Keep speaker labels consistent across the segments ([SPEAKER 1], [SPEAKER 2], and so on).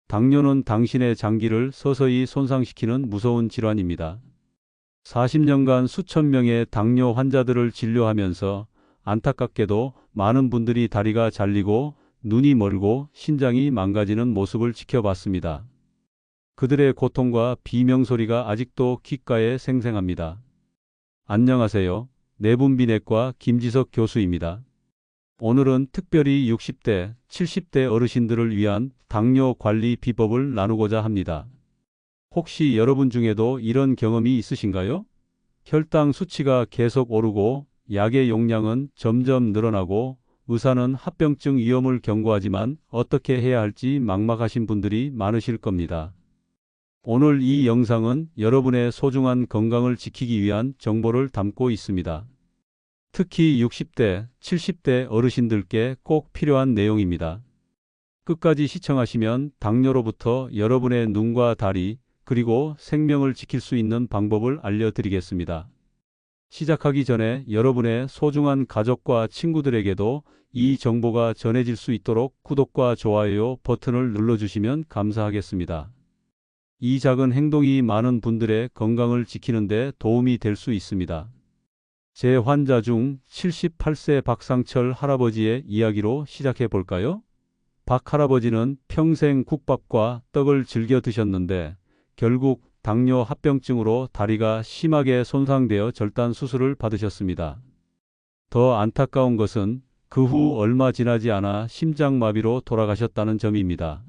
[SPEAKER 1] 당뇨는 당신의 장기를 서서히 손상시키는 무서운 질환입니다. 40년간 수천 명의 당뇨 환자들을 진료하면서 안타깝게도 많은 분들이 다리가 잘리고 눈이 멀고 신장이 망가지는 모습을 지켜봤습니다. 그들의 고통과 비명소리가 아직도 귓가에 생생합니다. 안녕하세요. 내분비내과 김지석 교수입니다. 오늘은 특별히 60대, 70대 어르신들을 위한 당뇨 관리 비법을 나누고자 합니다. 혹시 여러분 중에도 이런 경험이 있으신가요? 혈당 수치가 계속 오르고 약의 용량은 점점 늘어나고 의사는 합병증 위험을 경고하지만 어떻게 해야 할지 막막하신 분들이 많으실 겁니다. 오늘 이 영상은 여러분의 소중한 건강을 지키기 위한 정보를 담고 있습니다. 특히 60대, 70대 어르신들께 꼭 필요한 내용입니다. 끝까지 시청하시면 당뇨로부터 여러분의 눈과 다리, 그리고 생명을 지킬 수 있는 방법을 알려드리겠습니다. 시작하기 전에 여러분의 소중한 가족과 친구들에게도 이 정보가 전해질 수 있도록 구독과 좋아요 버튼을 눌러주시면 감사하겠습니다. 이 작은 행동이 많은 분들의 건강을 지키는 데 도움이 될 수 있습니다. 제 환자 중 78세 박상철 할아버지의 이야기로 시작해 볼까요? 박 할아버지는 평생 국밥과 떡을 즐겨 드셨는데 결국 당뇨 합병증으로 다리가 심하게 손상되어 절단 수술을 받으셨습니다. 더 안타까운 것은 그 후 얼마 지나지 않아 심장마비로 돌아가셨다는 점입니다.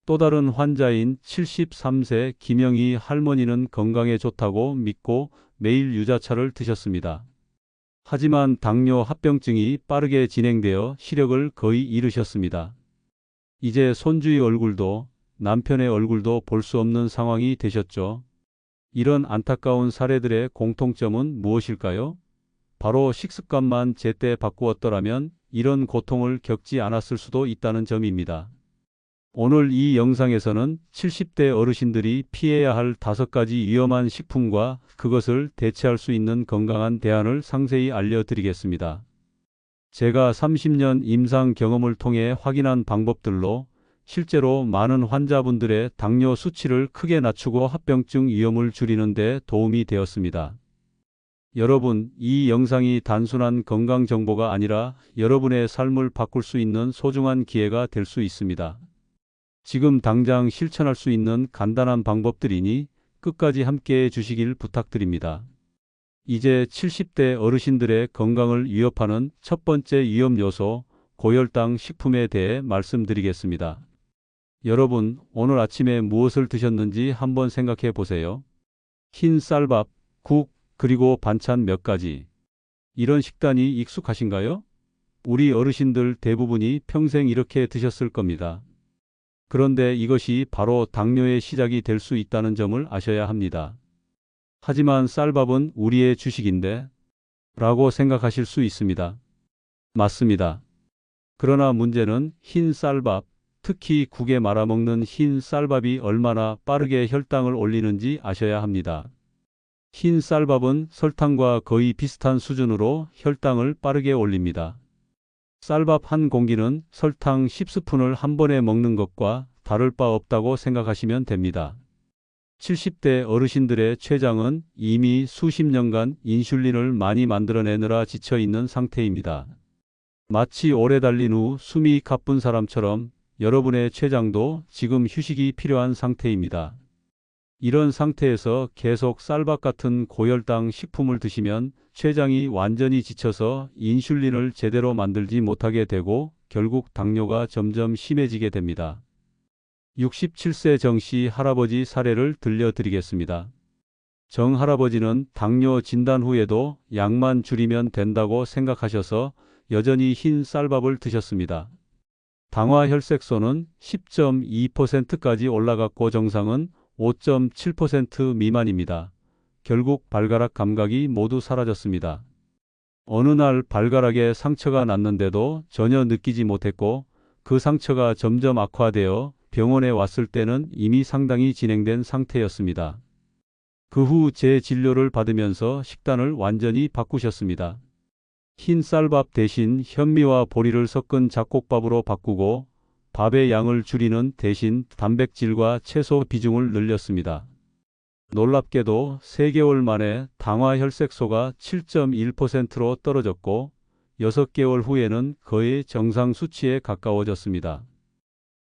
[SPEAKER 1] 또 다른 환자인 73세 김영희 할머니는 건강에 좋다고 믿고 매일 유자차를 드셨습니다. 하지만 당뇨 합병증이 빠르게 진행되어 시력을 거의 잃으셨습니다. 이제 손주의 얼굴도 남편의 얼굴도 볼 수 없는 상황이 되셨죠. 이런 안타까운 사례들의 공통점은 무엇일까요? 바로 식습관만 제때 바꾸었더라면 이런 고통을 겪지 않았을 수도 있다는 점입니다. 오늘 이 영상에서는 70대 어르신들이 피해야 할 5가지 위험한 식품과 그것을 대체할 수 있는 건강한 대안을 상세히 알려드리겠습니다. 제가 30년 임상 경험을 통해 확인한 방법들로 실제로 많은 환자분들의 당뇨 수치를 크게 낮추고 합병증 위험을 줄이는 데 도움이 되었습니다. 여러분, 이 영상이 단순한 건강 정보가 아니라 여러분의 삶을 바꿀 수 있는 소중한 기회가 될 수 있습니다. 지금 당장 실천할 수 있는 간단한 방법들이니 끝까지 함께해 주시길 부탁드립니다. 이제 70대 어르신들의 건강을 위협하는 첫 번째 위험 요소, 고혈당 식품에 대해 말씀드리겠습니다. 여러분, 오늘 아침에 무엇을 드셨는지 한번 생각해 보세요. 흰 쌀밥, 국, 그리고 반찬 몇 가지. 이런 식단이 익숙하신가요? 우리 어르신들 대부분이 평생 이렇게 드셨을 겁니다. 그런데 이것이 바로 당뇨의 시작이 될 수 있다는 점을 아셔야 합니다. 하지만 쌀밥은 우리의 주식인데? 라고 생각하실 수 있습니다. 맞습니다. 그러나 문제는 흰 쌀밥, 특히 국에 말아먹는 흰 쌀밥이 얼마나 빠르게 혈당을 올리는지 아셔야 합니다. 흰 쌀밥은 설탕과 거의 비슷한 수준으로 혈당을 빠르게 올립니다. 쌀밥 한 공기는 설탕 10스푼을 한 번에 먹는 것과 다를 바 없다고 생각하시면 됩니다. 70대 어르신들의 췌장은 이미 수십 년간 인슐린을 많이 만들어내느라 지쳐 있는 상태입니다. 마치 오래 달린 후 숨이 가쁜 사람처럼 여러분의 췌장도 지금 휴식이 필요한 상태입니다. 이런 상태에서 계속 쌀밥 같은 고혈당 식품을 드시면 췌장이 완전히 지쳐서 인슐린을 제대로 만들지 못하게 되고 결국 당뇨가 점점 심해지게 됩니다. 67세 정씨 할아버지 사례를 들려드리겠습니다. 정 할아버지는 당뇨 진단 후에도 약만 줄이면 된다고 생각하셔서 여전히 흰 쌀밥을 드셨습니다. 당화 혈색소는 10.2%까지 올라갔고 정상은 5.7% 미만입니다. 결국 발가락 감각이 모두 사라졌습니다. 어느 날 발가락에 상처가 났는데도 전혀 느끼지 못했고 그 상처가 점점 악화되어 병원에 왔을 때는 이미 상당히 진행된 상태였습니다. 그 후 재진료를 받으면서 식단을 완전히 바꾸셨습니다. 흰 쌀밥 대신 현미와 보리를 섞은 잡곡밥으로 바꾸고 밥의 양을 줄이는 대신 단백질과 채소 비중을 늘렸습니다. 놀랍게도 3개월 만에 당화 혈색소가 7.1%로 떨어졌고 6개월 후에는 거의 정상 수치에 가까워졌습니다.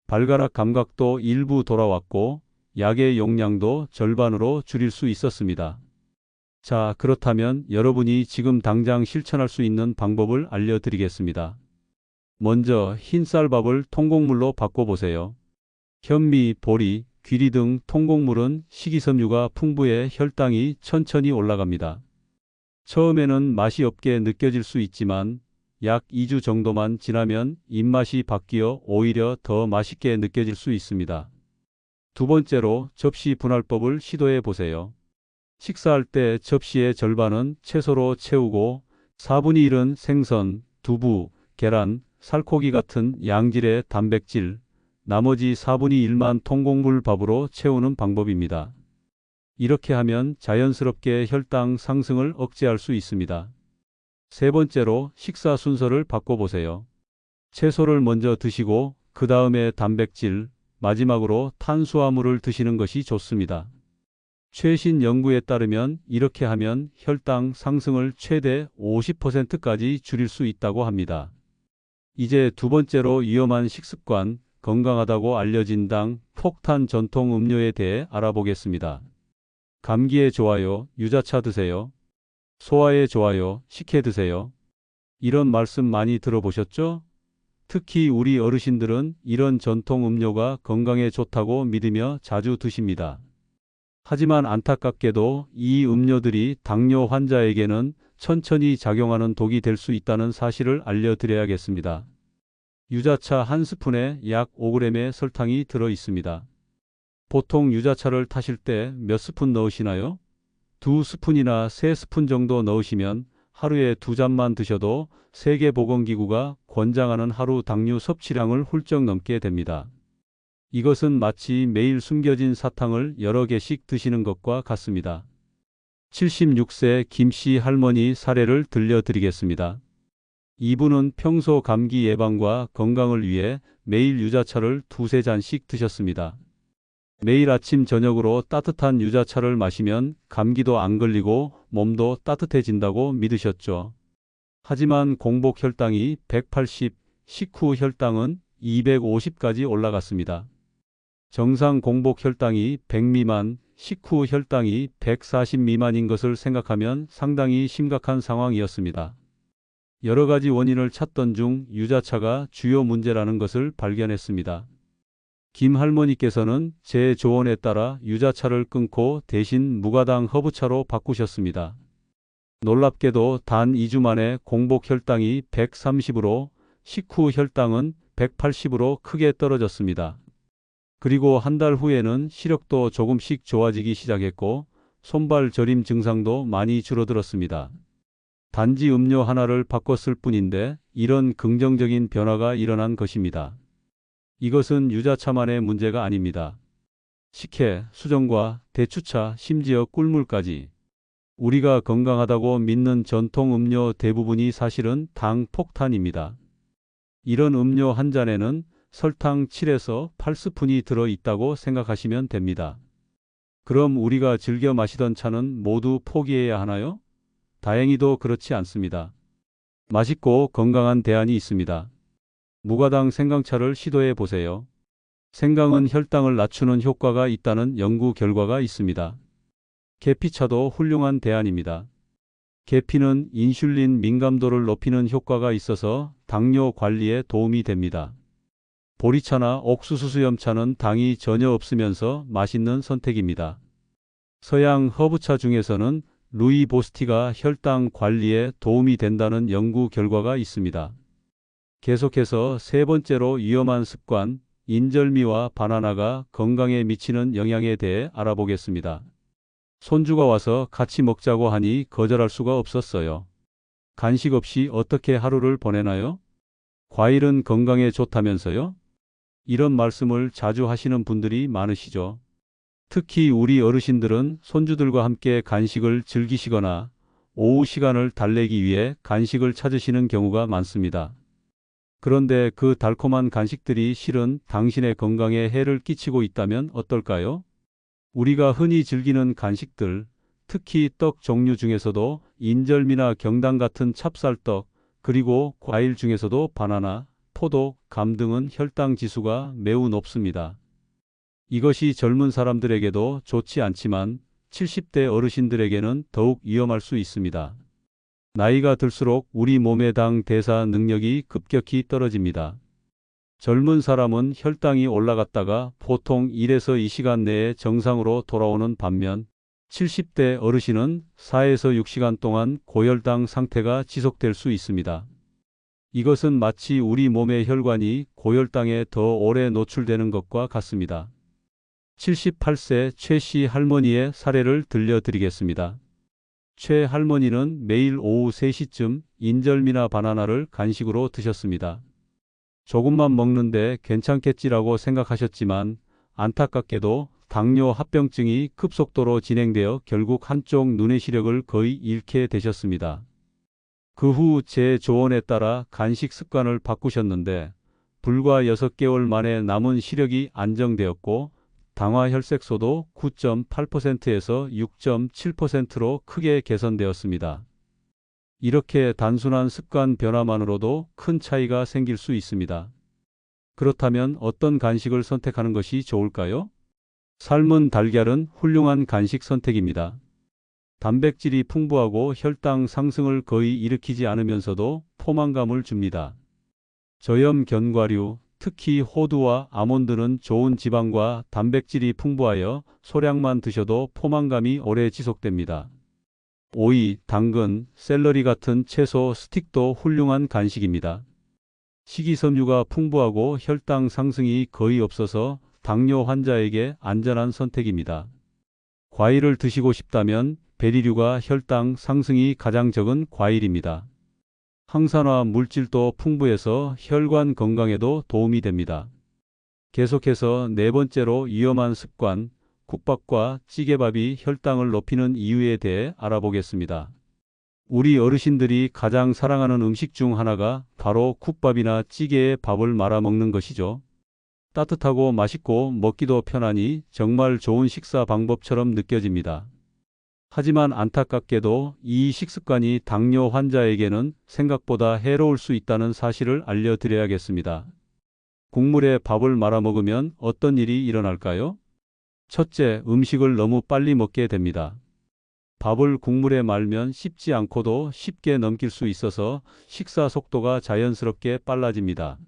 [SPEAKER 1] 발가락 감각도 일부 돌아왔고 약의 용량도 절반으로 줄일 수 있었습니다. 자, 그렇다면 여러분이 지금 당장 실천할 수 있는 방법을 알려드리겠습니다. 먼저 흰쌀밥을 통곡물로 바꿔보세요. 현미, 보리, 귀리 등 통곡물은 식이섬유가 풍부해 혈당이 천천히 올라갑니다. 처음에는 맛이 없게 느껴질 수 있지만 약 2주 정도만 지나면 입맛이 바뀌어 오히려 더 맛있게 느껴질 수 있습니다. 두 번째로 접시 분할법을 시도해 보세요. 식사할 때 접시의 절반은 채소로 채우고 4분의 1은 생선, 두부, 계란, 살코기 같은 양질의 단백질, 나머지 4분의 1만 통곡물 밥으로 채우는 방법입니다. 이렇게 하면 자연스럽게 혈당 상승을 억제할 수 있습니다. 세 번째로 식사 순서를 바꿔보세요. 채소를 먼저 드시고 그 다음에 단백질, 마지막으로 탄수화물을 드시는 것이 좋습니다. 최신 연구에 따르면 이렇게 하면 혈당 상승을 최대 50%까지 줄일 수 있다고 합니다. 이제 두 번째로 위험한 식습관, 건강하다고 알려진 당, 폭탄 전통 음료에 대해 알아보겠습니다. 감기에 좋아요, 유자차 드세요. 소화에 좋아요, 식혜 드세요. 이런 말씀 많이 들어보셨죠? 특히 우리 어르신들은 이런 전통 음료가 건강에 좋다고 믿으며 자주 드십니다. 하지만 안타깝게도 이 음료들이 당뇨 환자에게는 천천히 작용하는 독이 될 수 있다는 사실을 알려드려야겠습니다. 유자차 한 스푼에 약 5g의 설탕이 들어 있습니다. 보통 유자차를 타실 때 몇 스푼 넣으시나요? 2스푼이나 3스푼 정도 넣으시면 하루에 2잔만 드셔도 세계보건기구가 권장하는 하루 당류 섭취량을 훌쩍 넘게 됩니다. 이것은 마치 매일 숨겨진 사탕을 여러 개씩 드시는 것과 같습니다. 76세 김씨 할머니 사례를 들려드리겠습니다. 이분은 평소 감기 예방과 건강을 위해 매일 유자차를 2~3잔씩 드셨습니다. 매일 아침 저녁으로 따뜻한 유자차를 마시면 감기도 안 걸리고 몸도 따뜻해진다고 믿으셨죠. 하지만 공복 혈당이 180, 식후 혈당은 250까지 올라갔습니다. 정상 공복 혈당이 100 미만, 식후 혈당이 140 미만인 것을 생각하면 상당히 심각한 상황이었습니다. 여러 가지 원인을 찾던 중 유자차가 주요 문제라는 것을 발견했습니다. 김 할머니께서는 제 조언에 따라 유자차를 끊고 대신 무가당 허브차로 바꾸셨습니다. 놀랍게도 단 2주 만에 공복 혈당이 130으로 식후 혈당은 180으로 크게 떨어졌습니다. 그리고 한 달 후에는 시력도 조금씩 좋아지기 시작했고 손발 저림 증상도 많이 줄어들었습니다. 단지 음료 하나를 바꿨을 뿐인데 이런 긍정적인 변화가 일어난 것입니다. 이것은 유자차만의 문제가 아닙니다. 식혜, 수정과 대추차, 심지어 꿀물까지 우리가 건강하다고 믿는 전통 음료 대부분이 사실은 당 폭탄입니다. 이런 음료 한 잔에는 설탕 7에서 8스푼이 들어 있다고 생각하시면 됩니다. 그럼 우리가 즐겨 마시던 차는 모두 포기해야 하나요? 다행히도 그렇지 않습니다. 맛있고 건강한 대안이 있습니다. 무가당 생강차를 시도해 보세요. 생강은 혈당을 낮추는 효과가 있다는 연구 결과가 있습니다. 계피차도 훌륭한 대안입니다. 계피는 인슐린 민감도를 높이는 효과가 있어서 당뇨 관리에 도움이 됩니다. 보리차나 옥수수수염차는 당이 전혀 없으면서 맛있는 선택입니다. 서양 허브차 중에서는 루이보스티가 혈당 관리에 도움이 된다는 연구 결과가 있습니다. 계속해서 세 번째로 위험한 습관, 인절미와 바나나가 건강에 미치는 영향에 대해 알아보겠습니다. 손주가 와서 같이 먹자고 하니 거절할 수가 없었어요. 간식 없이 어떻게 하루를 보내나요? 과일은 건강에 좋다면서요? 이런 말씀을 자주 하시는 분들이 많으시죠. 특히 우리 어르신들은 손주들과 함께 간식을 즐기시거나 오후 시간을 달래기 위해 간식을 찾으시는 경우가 많습니다. 그런데 그 달콤한 간식들이 실은 당신의 건강에 해를 끼치고 있다면 어떨까요? 우리가 흔히 즐기는 간식들, 특히 떡 종류 중에서도 인절미나 경당 같은 찹쌀떡, 그리고 과일 중에서도 바나나, 포도, 감 등은 혈당 지수가 매우 높습니다. 이것이 젊은 사람들에게도 좋지 않지만 70대 어르신들에게는 더욱 위험할 수 있습니다. 나이가 들수록 우리 몸의 당 대사 능력이 급격히 떨어집니다. 젊은 사람은 혈당이 올라갔다가 보통 1에서 2시간 내에 정상으로 돌아오는 반면 70대 어르신은 4에서 6시간 동안 고혈당 상태가 지속될 수 있습니다. 이것은 마치 우리 몸의 혈관이 고혈당에 더 오래 노출되는 것과 같습니다. 78세 최 씨 할머니의 사례를 들려드리겠습니다. 최 할머니는 매일 오후 3시쯤 인절미나 바나나를 간식으로 드셨습니다. 조금만 먹는데 괜찮겠지라고 생각하셨지만 안타깝게도 당뇨 합병증이 급속도로 진행되어 결국 한쪽 눈의 시력을 거의 잃게 되셨습니다. 그 후 제 조언에 따라 간식 습관을 바꾸셨는데 불과 6개월 만에 남은 시력이 안정되었고 당화 혈색소도 9.8%에서 6.7%로 크게 개선되었습니다. 이렇게 단순한 습관 변화만으로도 큰 차이가 생길 수 있습니다. 그렇다면 어떤 간식을 선택하는 것이 좋을까요? 삶은 달걀은 훌륭한 간식 선택입니다. 단백질이 풍부하고 혈당 상승을 거의 일으키지 않으면서도 포만감을 줍니다. 저염 견과류, 특히 호두와 아몬드는 좋은 지방과 단백질이 풍부하여 소량만 드셔도 포만감이 오래 지속됩니다. 오이, 당근, 샐러리 같은 채소 스틱도 훌륭한 간식입니다. 식이섬유가 풍부하고 혈당 상승이 거의 없어서 당뇨 환자에게 안전한 선택입니다. 과일을 드시고 싶다면 베리류가 혈당 상승이 가장 적은 과일입니다. 항산화 물질도 풍부해서 혈관 건강에도 도움이 됩니다. 계속해서 네 번째로 위험한 습관, 국밥과 찌개밥이 혈당을 높이는 이유에 대해 알아보겠습니다. 우리 어르신들이 가장 사랑하는 음식 중 하나가 바로 국밥이나 찌개에 밥을 말아 먹는 것이죠. 따뜻하고 맛있고 먹기도 편하니 정말 좋은 식사 방법처럼 느껴집니다. 하지만 안타깝게도 이 식습관이 당뇨 환자에게는 생각보다 해로울 수 있다는 사실을 알려드려야겠습니다. 국물에 밥을 말아 먹으면 어떤 일이 일어날까요? 첫째, 음식을 너무 빨리 먹게 됩니다. 밥을 국물에 말면 씹지 않고도 쉽게 넘길 수 있어서 식사 속도가 자연스럽게 빨라집니다.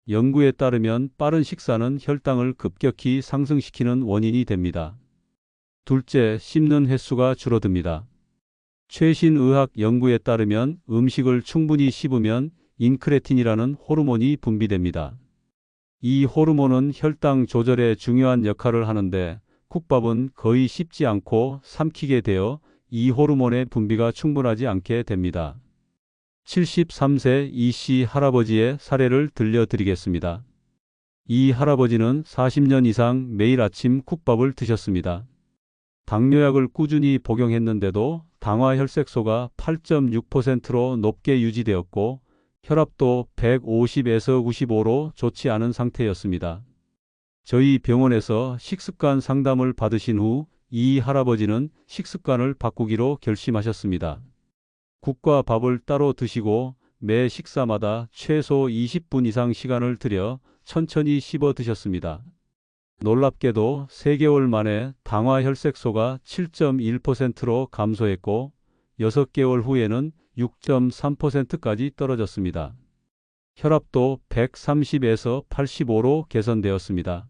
[SPEAKER 1] 연구에 따르면 빠른 식사는 혈당을 급격히 상승시키는 원인이 됩니다. 둘째, 씹는 횟수가 줄어듭니다. 최신 의학 연구에 따르면 음식을 충분히 씹으면 인크레틴이라는 호르몬이 분비됩니다. 이 호르몬은 혈당 조절에 중요한 역할을 하는데 국밥은 거의 씹지 않고 삼키게 되어 이 호르몬의 분비가 충분하지 않게 됩니다. 73세 이씨 할아버지의 사례를 들려드리겠습니다. 이 할아버지는 40년 이상 매일 아침 국밥을 드셨습니다. 당뇨약을 꾸준히 복용했는데도 당화 혈색소가 8.6%로 높게 유지되었고 혈압도 150에서 95로 좋지 않은 상태였습니다. 저희 병원에서 식습관 상담을 받으신 후 이 할아버지는 식습관을 바꾸기로 결심하셨습니다. 국과 밥을 따로 드시고 매 식사마다 최소 20분 이상 시간을 들여 천천히 씹어 드셨습니다. 놀랍게도 3개월 만에 당화 혈색소가 7.1%로 감소했고 6개월 후에는 6.3%까지 떨어졌습니다. 혈압도 130에서 85로 개선되었습니다.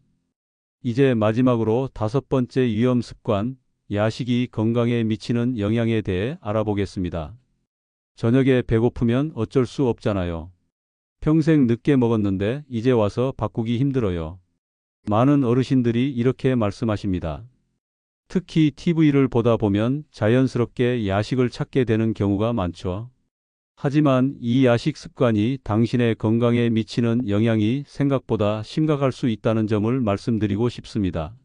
[SPEAKER 1] 이제 마지막으로 5번째 위험 습관, 야식이 건강에 미치는 영향에 대해 알아보겠습니다. 저녁에 배고프면 어쩔 수 없잖아요. 평생 늦게 먹었는데 이제 와서 바꾸기 힘들어요. 많은 어르신들이 이렇게 말씀하십니다. 특히 TV를 보다 보면 자연스럽게 야식을 찾게 되는 경우가 많죠. 하지만 이 야식 습관이 당신의 건강에 미치는 영향이 생각보다 심각할 수 있다는 점을 말씀드리고 싶습니다.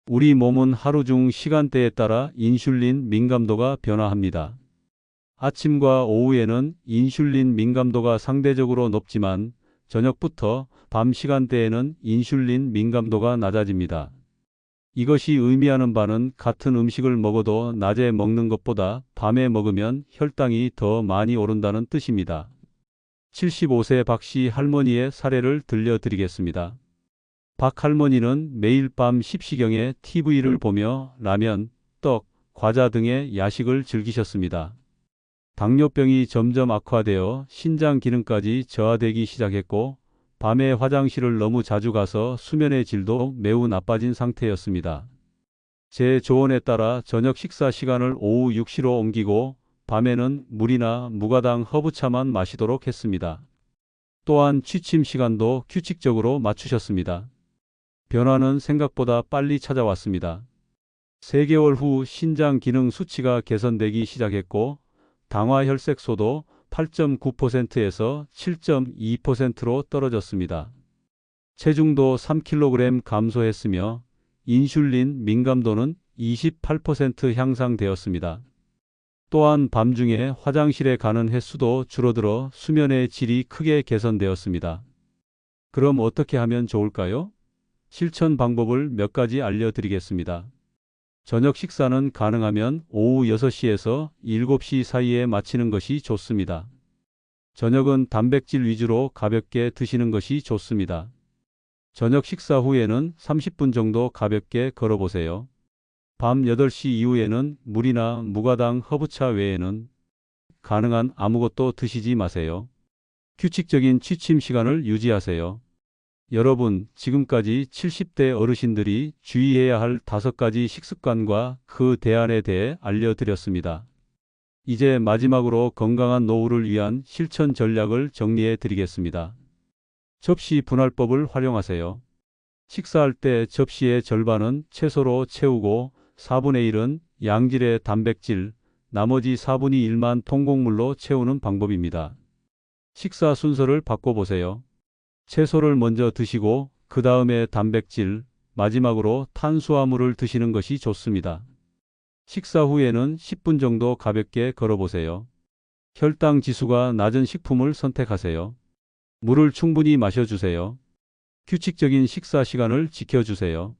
[SPEAKER 1] 우리 몸은 하루 중 시간대에 따라 인슐린 민감도가 변화합니다. 아침과 오후에는 인슐린 민감도가 상대적으로 높지만 저녁부터 밤 시간대에는 인슐린 민감도가 낮아집니다. 이것이 의미하는 바는 같은 음식을 먹어도 낮에 먹는 것보다 밤에 먹으면 혈당이 더 많이 오른다는 뜻입니다. 75세 박씨 할머니의 사례를 들려드리겠습니다. 박 할머니는 매일 밤 10시경에 TV를 보며 라면, 떡, 과자 등의 야식을 즐기셨습니다. 당뇨병이 점점 악화되어 신장 기능까지 저하되기 시작했고 밤에 화장실을 너무 자주 가서 수면의 질도 매우 나빠진 상태였습니다. 제 조언에 따라 저녁 식사 시간을 오후 6시로 옮기고 밤에는 물이나 무가당 허브차만 마시도록 했습니다. 또한 취침 시간도 규칙적으로 맞추셨습니다. 변화는 생각보다 빨리 찾아왔습니다. 3개월 후 신장 기능 수치가 개선되기 시작했고 당화혈색소도 8.9%에서 7.2%로 떨어졌습니다. 체중도 3kg 감소했으며 인슐린 민감도는 28% 향상되었습니다. 또한 밤중에 화장실에 가는 횟수도 줄어들어 수면의 질이 크게 개선되었습니다. 그럼 어떻게 하면 좋을까요? 실천 방법을 몇 가지 알려드리겠습니다. 저녁 식사는 가능하면 오후 6시에서 7시 사이에 마치는 것이 좋습니다. 저녁은 단백질 위주로 가볍게 드시는 것이 좋습니다. 저녁 식사 후에는 30분 정도 가볍게 걸어보세요. 밤 8시 이후에는 물이나 무가당 허브차 외에는 가능한 아무것도 드시지 마세요. 규칙적인 취침 시간을 유지하세요. 여러분, 지금까지 70대 어르신들이 주의해야 할 5가지 식습관과 그 대안에 대해 알려드렸습니다. 이제 마지막으로 건강한 노후를 위한 실천 전략을 정리해 드리겠습니다. 접시 분할법을 활용하세요. 식사할 때 접시의 절반은 채소로 채우고 4분의 1은 양질의 단백질, 나머지 4분의 1만 통곡물로 채우는 방법입니다. 식사 순서를 바꿔보세요. 채소를 먼저 드시고 그 다음에 단백질, 마지막으로 탄수화물을 드시는 것이 좋습니다. 식사 후에는 10분 정도 가볍게 걸어보세요. 혈당 지수가 낮은 식품을 선택하세요. 물을 충분히 마셔주세요. 규칙적인 식사 시간을 지켜주세요.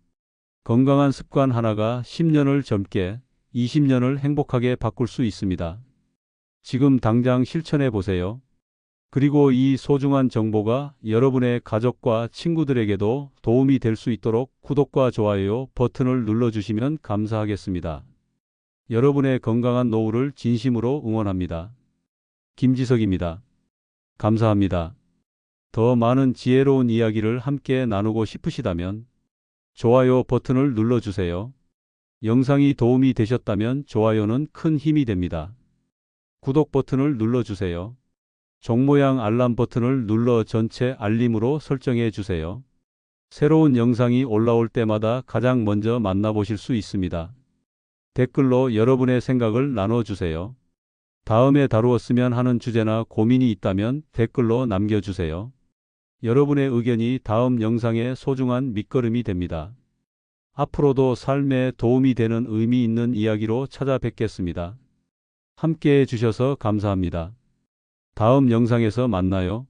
[SPEAKER 1] 건강한 습관 하나가 10년을 젊게, 20년을 행복하게 바꿀 수 있습니다. 지금 당장 실천해 보세요. 그리고 이 소중한 정보가 여러분의 가족과 친구들에게도 도움이 될 수 있도록 구독과 좋아요 버튼을 눌러주시면 감사하겠습니다. 여러분의 건강한 노후를 진심으로 응원합니다. 김지석입니다. 감사합니다. 더 많은 지혜로운 이야기를 함께 나누고 싶으시다면 좋아요 버튼을 눌러주세요. 영상이 도움이 되셨다면 좋아요는 큰 힘이 됩니다. 구독 버튼을 눌러주세요. 종모양 알람 버튼을 눌러 전체 알림으로 설정해 주세요. 새로운 영상이 올라올 때마다 가장 먼저 만나보실 수 있습니다. 댓글로 여러분의 생각을 나눠주세요. 다음에 다루었으면 하는 주제나 고민이 있다면 댓글로 남겨주세요. 여러분의 의견이 다음 영상의 소중한 밑거름이 됩니다. 앞으로도 삶에 도움이 되는 의미 있는 이야기로 찾아뵙겠습니다. 함께해 주셔서 감사합니다. 다음 영상에서 만나요.